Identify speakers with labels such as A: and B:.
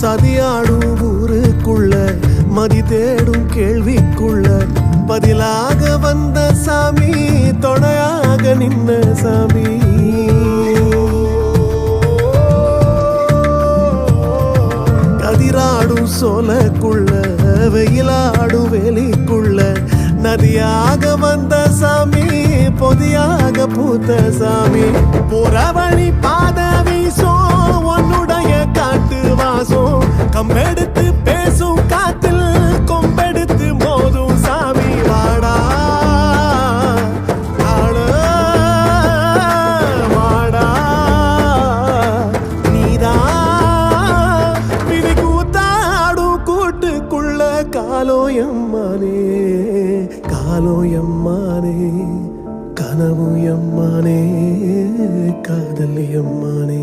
A: சதியாடும் ஊருக்குள்ள மதி தேடும் கேள்விக்குள்ள பதிலாக வந்த சாமி, துணையாக நின்ன சாமி. கதிராடும் சோலைக்குள்ள வெயிலாடும் வேலிக்குள்ள நதியாக வந்த சாமி, பொதியாக பூத்த சாமி. புறவழி பாத வீசும் உன்னுடைய காட்டு வாசம், கம்பெடுத்து பேசும் காத்தில் கொம்பெடுத்து மோதும் சாமி. வாடா வாடா நீதான் விதி கூத்தாடும் கூட்டுக்குள்ள காலோயம்மானே, காலோயம்மானே, கனவு எம்மானே, காதல் எம்மானே.